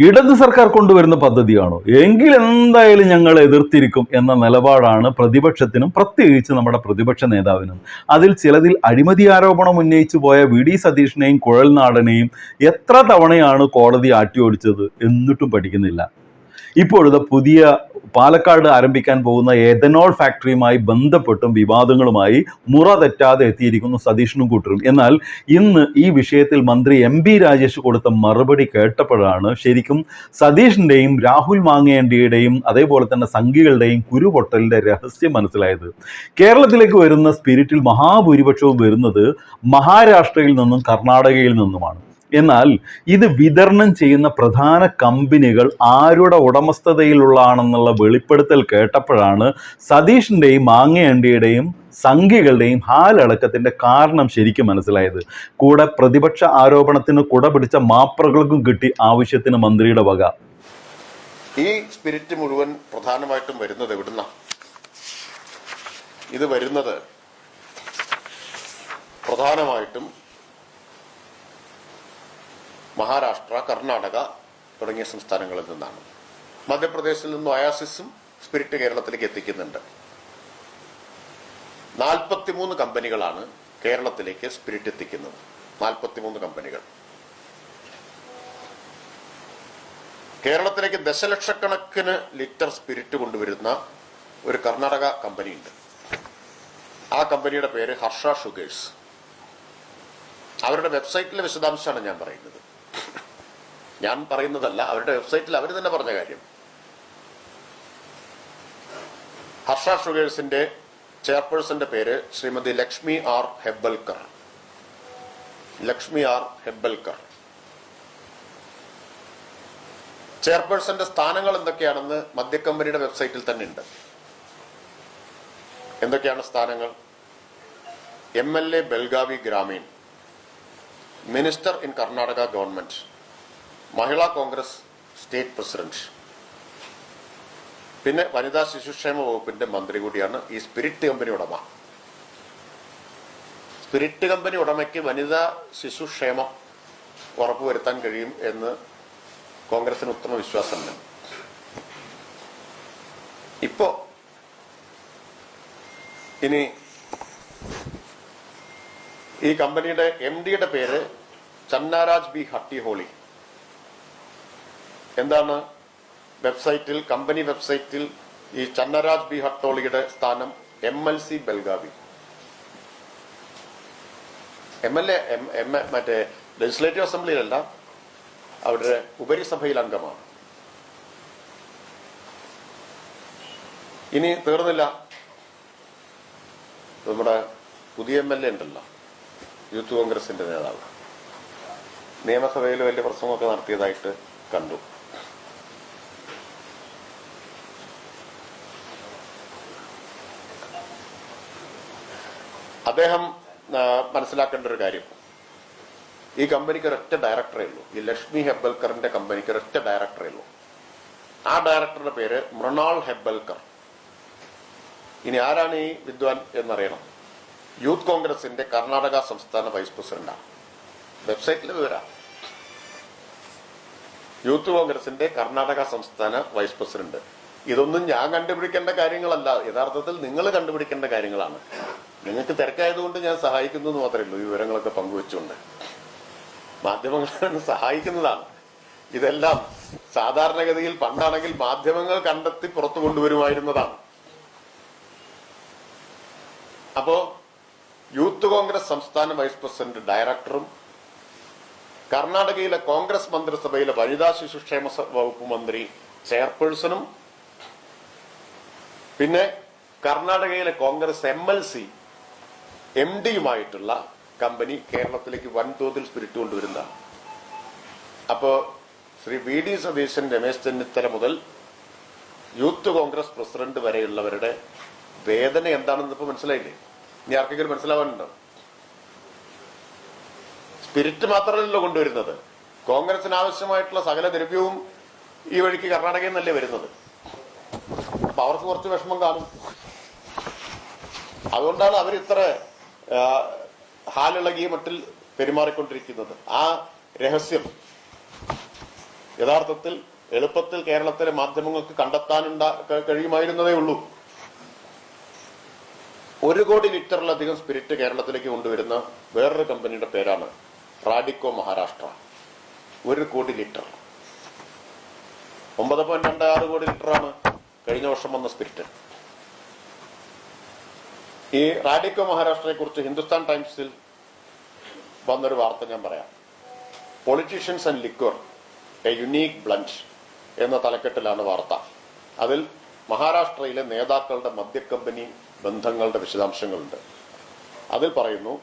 ഇടത് സർക്കാർ കൊണ്ടുവരുന്ന പദ്ധതിയാണോ എങ്കിൽ എന്തായാലും ഞങ്ങൾ എതിർത്തിരിക്കും എന്ന നിലപാടാണ് പ്രതിപക്ഷത്തിനും പ്രത്യേകിച്ച് നമ്മുടെ പ്രതിപക്ഷ നേതാവിനും. അതിൽ ചിലതിൽ അഴിമതി ആരോപണം ഉന്നയിച്ചു പോയ വി.ഡി. സതീഷിനെയും കുഴൽനാടനെയും എത്ര തവണയാണ് കോടതി ആട്ടിയോടിച്ചത് എന്നിട്ടും പഠിക്കുന്നില്ല. ഇപ്പോഴത്തെ പുതിയ പാലക്കാട് ആരംഭിക്കാൻ പോകുന്ന എഥനോൾ ഫാക്ടറിയുമായി ബന്ധപ്പെട്ടും വിവാദങ്ങളുമായി മുറ തെറ്റാതെ എത്തിയിരിക്കുന്നു സതീഷിനും കൂട്ടരും. എന്നാൽ ഇന്ന് ഈ വിഷയത്തിൽ മന്ത്രി എം.ബി. രാജേഷ് കൊടുത്ത മറുപടി കേട്ടപ്പോഴാണ് ശരിക്കും സതീഷിൻ്റെയും രാഹുൽ മാങ്ങേണ്ടിയുടെയും അതേപോലെ തന്നെ സംഘികളുടെയും കുരുപൊട്ടലിൻ്റെ രഹസ്യം മനസ്സിലായത്. കേരളത്തിലേക്ക് വരുന്ന സ്പിരിറ്റിൽ മഹാഭൂരിപക്ഷവും വരുന്നത് മഹാരാഷ്ട്രയിൽ നിന്നും കർണാടകയിൽ നിന്നുമാണ്. എന്നാൽ ഇത് വിതരണം ചെയ്യുന്ന പ്രധാന കമ്പനികൾ ആരുടെ ഉടമസ്ഥതയിലുള്ളതാണെന്നുള്ള വെളിപ്പെടുത്തൽ കേട്ടപ്പോഴാണ് സതീഷിൻ്റെയും മാങ്ങയണ്ടിയുടെയും സംഘികളുടെയും ഹാലടക്കത്തിൻ്റെ കാരണം ശരിക്കും മനസ്സിലായത്. കൂടെ പ്രതിപക്ഷ ആരോപണത്തിന് കുട പിടിച്ച മാപ്രകൾക്കും കിട്ടി ആവശ്യത്തിന് മന്ത്രിയുടെ വക. ഈ സ്പിരിറ്റ് മുഴുവൻ പ്രധാനമായിട്ടും വരുന്നത് എവിടുന്ന? ഇത് വരുന്നത് പ്രധാനമായിട്ടും മഹാരാഷ്ട്ര, കർണാടക തുടങ്ങിയ സംസ്ഥാനങ്ങളിൽ നിന്നാണ്. മധ്യപ്രദേശിൽ നിന്നും ഒയാസിസും സ്പിരിറ്റ് കേരളത്തിലേക്ക് എത്തിക്കുന്നുണ്ട്. 43 കമ്പനികളാണ് കേരളത്തിലേക്ക് സ്പിരിറ്റ് എത്തിക്കുന്നത്. 43 കമ്പനികൾ. കേരളത്തിലേക്ക് ദശലക്ഷക്കണക്കിന് ലിറ്റർ സ്പിരിറ്റ് കൊണ്ടുവരുന്ന ഒരു കർണാടക കമ്പനിയുണ്ട്. ആ കമ്പനിയുടെ പേര് ഹർഷ ഷുഗേഴ്സ്. അവരുടെ വെബ്സൈറ്റിലെ വിശദാംശമാണ് ഞാൻ പറയുന്നത്. ഞാൻ പറയുന്നതല്ല, അവരുടെ വെബ്സൈറ്റിൽ അവർ തന്നെ പറഞ്ഞ കാര്യം. ഹർഷ ഷുഗേഴ്സിന്റെ ചെയർപേഴ്സന്റെ പേര് ശ്രീമതി ലക്ഷ്മി ആർ ഹെബ്ബൽക്കർ. ലക്ഷ്മി ആർ ഹെബ്ബൽക്കർ. ചെയർപേഴ്സന്റെ സ്ഥാനങ്ങൾ എന്തൊക്കെയാണെന്ന് മദ്യക്കമ്പനിയുടെ വെബ്സൈറ്റിൽ തന്നെ ഉണ്ട്. എന്തൊക്കെയാണ് സ്ഥാനങ്ങൾ? MLA Belagavi Gramin, minister in Karnataka government, Mahila Congress state president, പിന്നെ വനിതാ ശിശുക്ഷേമ വകുപ്പിന്റെ മന്ത്രി കൂടിയാണ് ഈ സ്പിരിറ്റ് കമ്പനി ഉടമ. സ്പിരിറ്റ് കമ്പനി ഉടമയ്ക്ക് വനിതാ ശിശുക്ഷേമം ഉറപ്പുവരുത്താൻ കഴിയും എന്ന് കോൺഗ്രസിന് ഉത്തമ വിശ്വാസമുണ്ട്. ഇപ്പോ ഇനി ഈ കമ്പനിയുടെ MDയുടെ പേര് ചന്നാരാജ് ബി ഹട്ടിഹോളി. എന്താണ് വെബ്സൈറ്റിൽ, കമ്പനി വെബ്സൈറ്റിൽ ഈ ചന്നരാജ് ബി ഹട്ടോളിയുടെ സ്ഥാനം MLC ബെൽഗാവി. MLA മറ്റേ ലെജിസ്ലേറ്റീവ് അസംബ്ലിയിലല്ല, അവരുടെ ഉപരിസഭയിൽ അംഗമാണ്. ഇനി തീർന്നില്ല, നമ്മുടെ പുതിയ MLA ഉണ്ടല്ലോ, യൂത്ത് കോൺഗ്രസിന്റെ നേതാവ്, നിയമസഭയിൽ വലിയ പ്രസംഗമൊക്കെ നടത്തിയതായിട്ട് കണ്ടു. അദ്ദേഹം മനസ്സിലാക്കേണ്ട ഒരു കാര്യം, ഈ കമ്പനിക്ക് ഒരൊറ്റ ഡയറക്ടറേ ഉള്ളൂ. ഈ ലക്ഷ്മി ഹെബ്ബൽക്കറിന്റെ കമ്പനിക്ക് ഒരൊറ്റ ഡയറക്ടറേ ഉള്ളൂ. ആ ഡയറക്ടറുടെ പേര് മൃണാൾ ഹെബ്ബൽക്കർ. ഇനി ആരാണ് ഈ വിദ്വാൻ എന്നറിയണം. യൂത്ത് കോൺഗ്രസിന്റെ കർണാടക സംസ്ഥാന വൈസ് പ്രസിഡന്റാണ്. വെബ്സൈറ്റിൽ വിവരം. യൂത്ത് കോൺഗ്രസിന്റെ കർണാടക സംസ്ഥാന വൈസ് പ്രസിഡന്റ്. ഇതൊന്നും ഞാൻ കണ്ടുപിടിക്കേണ്ട കാര്യങ്ങളല്ല, യഥാർത്ഥത്തിൽ നിങ്ങൾ കണ്ടുപിടിക്കേണ്ട കാര്യങ്ങളാണ്. നിങ്ങൾക്ക് തിരക്കായതുകൊണ്ട് ഞാൻ സഹായിക്കുന്നു എന്ന് മാത്രമേ ഉള്ളൂ. ഈ വിവരങ്ങളൊക്കെ പങ്കുവെച്ചുകൊണ്ട് മാധ്യമങ്ങൾ സഹായിക്കുന്നതാണ്. ഇതെല്ലാം സാധാരണഗതിയിൽ പണ്ടാണെങ്കിൽ മാധ്യമങ്ങൾ കണ്ടെത്തി പുറത്തു കൊണ്ടുവരുമായിരുന്നതാണ്. അപ്പോ യൂത്ത് കോൺഗ്രസ് സംസ്ഥാന വൈസ് പ്രസിഡന്റ് ഡയറക്ടറും കർണാടകയിലെ കോൺഗ്രസ് മന്ത്രിസഭയിലെ വനിതാ ശിശുക്ഷേമ വകുപ്പ് മന്ത്രി ചെയർപേഴ്സണും പിന്നെ കർണാടകയിലെ കോൺഗ്രസ് MLC MDയുമായിട്ടുള്ള കമ്പനി കേരളത്തിലേക്ക് വൻതോതിൽ സ്പിരിറ്റ് കൊണ്ടുവരുന്നതാണ്. അപ്പോ ശ്രീ V.D. സതീശൻ, രമേശ് ചെന്നിത്തല മുതൽ യൂത്ത് കോൺഗ്രസ് പ്രസിഡന്റ് വരെയുള്ളവരുടെ വേദന എന്താണെന്ന് ഇപ്പൊ മനസ്സിലായില്ലേ? ഇനി ആർക്കെങ്കിലും മനസ്സിലാവാനുണ്ടോ? സ്പിരിറ്റ് മാത്രമല്ലല്ലോ കൊണ്ടുവരുന്നത്, കോൺഗ്രസിന് ആവശ്യമായിട്ടുള്ള സകല ദ്രവ്യവും ഈ വഴിക്ക് കർണാടകയിൽ നിന്നല്ലേ വരുന്നത്. അപ്പൊ അവർക്ക് കുറച്ച് വിഷമം കാണും. അതുകൊണ്ടാണ് അവർ ഇത്ര ഹാലിളകിയ മട്ടിൽ പെരുമാറിക്കൊണ്ടിരിക്കുന്നത്. ആ രഹസ്യം യഥാർത്ഥത്തിൽ എളുപ്പത്തിൽ കേരളത്തിലെ മാധ്യമങ്ങൾക്ക് കഴിയുമായിരുന്നതേ ഉള്ളൂ. 1 കോടി ലിറ്ററിലധികം സ്പിരിറ്റ് കേരളത്തിലേക്ക് കൊണ്ടുവരുന്ന വേറൊരു കമ്പനിയുടെ പേരാണ് റാഡിക്കോ മഹാരാഷ്ട്ര. 1 കോടി ലിറ്റർ, 9.26 കോടി ലിറ്ററാണ് കഴിഞ്ഞ വർഷം വന്ന സ്പിരിറ്റ്. ഈ റാഡിക്കോ മഹാരാഷ്ട്രയെ കുറിച്ച് ഹിന്ദുസ്ഥാൻ ടൈംസിൽ വന്നൊരു വാർത്ത ഞാൻ പറയാം. Politicians and liquor a unique blend എന്ന തലക്കെട്ടിലാണ് വാർത്ത. അതിൽ മഹാരാഷ്ട്രയിലെ നേതാക്കളുടെ മദ്യക്കമ്പനി ബന്ധങ്ങളുടെ വിശദാംശങ്ങളുണ്ട്. അതിൽ പറയുന്നു,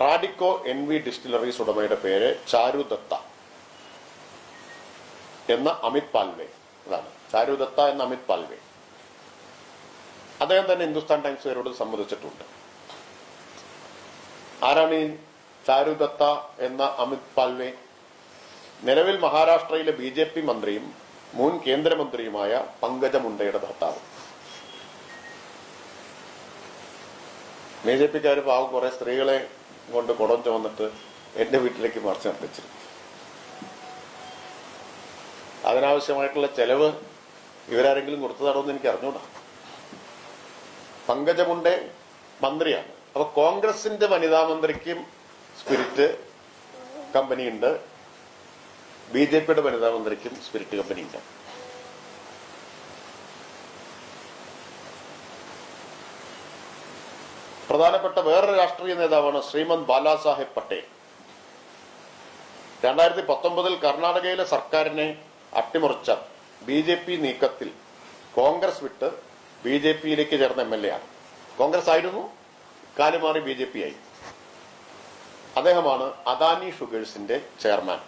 റാഡിക്കോ NV ഡിസ്റ്റിലറീസ് ഉടമയുടെ പേര് ചാരുദത്ത എന്ന അമിത് പാൽവെ. അതാണ് ചാരുദത്ത എന്ന അമിത് പാൽവെ. അദ്ദേഹം തന്നെ ഹിന്ദുസ്ഥാൻ ടൈംസുകാരോട് സമ്മതിച്ചിട്ടുണ്ട്. ആരാണ് ഈ ചാരുദത്ത എന്ന അമിത് പാൽവെ? നിലവിൽ മഹാരാഷ്ട്രയിലെ BJP മന്ത്രിയും മുൻ കേന്ദ്രമന്ത്രിയുമായ പങ്കജ മുണ്ടയുടെ ഭർത്താവ്. BJPക്കാർ പാവം കുറെ സ്ത്രീകളെ കൊണ്ട് കുടം ചുമന്നിട്ട് എന്റെ വീട്ടിലേക്ക് മാർച്ച് നടത്തിച്ചിരുന്നു. അതിനാവശ്യമായിട്ടുള്ള ചെലവ് ഇവരാരെങ്കിലും കൊടുത്തതാണോ എന്ന് എനിക്ക് അറിഞ്ഞൂടാ. പങ്കജ മുണ്ടെ മന്ത്രിയാണ്. അപ്പൊ കോൺഗ്രസിന്റെ വനിതാ മന്ത്രിക്കും സ്പിരിറ്റ് കമ്പനിയുണ്ട്, BJPയുടെ വനിതാ മന്ത്രിക്കും സ്പിരിറ്റ് കമ്പനിയുണ്ട്. പ്രധാനപ്പെട്ട വേറൊരു രാഷ്ട്രീയ നേതാവാണ് ശ്രീമന്ത് ബാലാസാഹേബ് പട്ടേൽ. 2019 കർണാടകയിലെ സർക്കാരിനെ അട്ടിമറിച്ച BJP നീക്കത്തിൽ കോൺഗ്രസ് വിട്ട് BJPയിലേക്ക് ചേർന്ന MLA ആണ്. കോൺഗ്രസ് ആയിരുന്നു, കാലുമാറി BJP ആയി. അദ്ദേഹമാണ് അദാനി ഷുഗേഴ്സിന്റെ ചെയർമാൻ.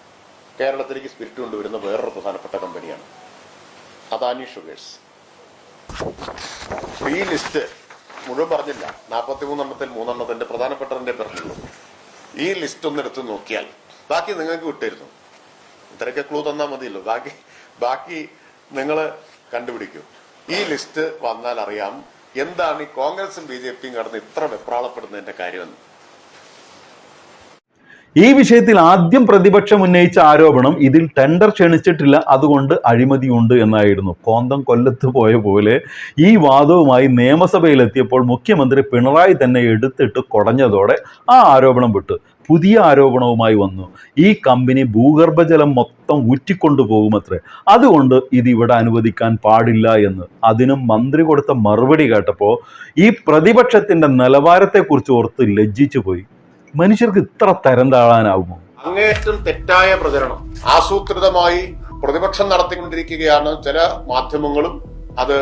കേരളത്തിലേക്ക് സ്പിരിറ്റ് കൊണ്ടുവരുന്ന വേറൊരു പ്രധാനപ്പെട്ട കമ്പനിയാണ് അദാനി ഷുഗേഴ്സ്. ഈ ലിസ്റ്റ് മുഴുവൻ പറഞ്ഞില്ല, 43 എണ്ണത്തിൽ 3 എണ്ണത്തിന്റെ പ്രധാനപ്പെട്ടതിന്റെ പറഞ്ഞുള്ളൂ. ഈ ലിസ്റ്റ് ഒന്ന് എടുത്ത് നോക്കിയാൽ ബാക്കി നിങ്ങൾക്ക് വിട്ടിരുന്നു. ഇത്രയൊക്കെ ക്ലൂ തന്നാൽ മതിയല്ലോ. ബാക്കി നിങ്ങൾ കണ്ടുപിടിക്കൂ. ഈ ലിസ്റ്റ് വന്നാൽ അറിയാം എന്താണ് ഈ കോൺഗ്രസും BJPയും കടന്ന് ഇത്ര വെപ്രാളപ്പെടുന്നതിന്റെ കാര്യമെന്ന്. ഈ വിഷയത്തിൽ ആദ്യം പ്രതിപക്ഷം ഉന്നയിച്ച ആരോപണം ഇതിൽ ടെൻഡർ ക്ഷണിച്ചിട്ടില്ല, അതുകൊണ്ട് അഴിമതിയുണ്ട് എന്നായിരുന്നു. കോന്തം കൊല്ലത്ത് പോയ പോലെ ഈ വാദവുമായി നിയമസഭയിലെത്തിയപ്പോൾ മുഖ്യമന്ത്രി പിണറായി തന്നെ എടുത്തിട്ട് കുടഞ്ഞതോടെ ആ ആരോപണം വിട്ടു പുതിയ ആരോപണവുമായി വന്നു. ഈ കമ്പനി ഭൂഗർഭജലം മൊത്തം ഊറ്റിക്കൊണ്ടുപോകുമത്രേ, അതുകൊണ്ട് ഇത് ഇവിടെ അനുവദിക്കാൻ പാടില്ല എന്ന്. അതിനും മന്ത്രി കൊടുത്ത മറുപടി കേട്ടപ്പോൾ ഈ പ്രതിപക്ഷത്തിന്റെ നിലവാരത്തെക്കുറിച്ച് ഓർത്ത് ലജ്ജിച്ചു പോയി. മനുഷ്യർക്ക് ഇത്ര തരം താഴാനാവുമോ? അങ്ങേയറ്റം തെറ്റായ പ്രചരണം ആസൂത്രിതമായി പ്രതിപക്ഷം നടത്തിക്കൊണ്ടിരിക്കുകയാണ്. ചില മാധ്യമങ്ങളും അത്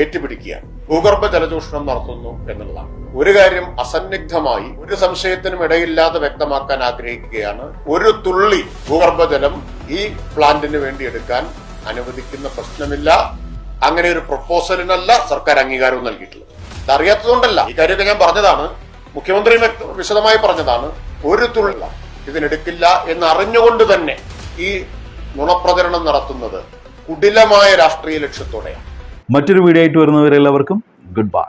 ഏറ്റുപിടിക്കുകയാണ്. ഭൂഗർഭ ജലചൂഷണം നടത്തുന്നു എന്നുള്ളതാണ്. ഒരു കാര്യം അസന്നിഗ്ധമായി ഒരു സംശയത്തിനും ഇടയില്ലാതെ വ്യക്തമാക്കാൻ ആഗ്രഹിക്കുകയാണ്. ഒരു തുള്ളി ഭൂഗർഭജലം ഈ പ്ലാന്റിന് വേണ്ടി എടുക്കാൻ അനുവദിക്കുന്ന പ്രശ്നമില്ല. അങ്ങനെ ഒരു പ്രപ്പോസലിനല്ല സർക്കാർ അംഗീകാരവും നൽകിയിട്ടുള്ളത്. ഇതറിയാത്തതുകൊണ്ടല്ല, ഈ കാര്യമൊക്കെ ഞാൻ പറഞ്ഞതാണ്, മുഖ്യമന്ത്രി വിശദമായി പറഞ്ഞതാണ്. ഒരു തുള്ളി ഇതിനെടുക്കില്ല എന്നറിഞ്ഞുകൊണ്ട് തന്നെ ഈ നുണപ്രചരണം നടത്തുന്നത് കുടിലമായ രാഷ്ട്രീയ ലക്ഷ്യത്തോടെയാണ്. മറ്റൊരു വീഡിയോ ആയിട്ട് വരുന്നവരെല്ലാവർക്കും ഗുഡ് ബൈ.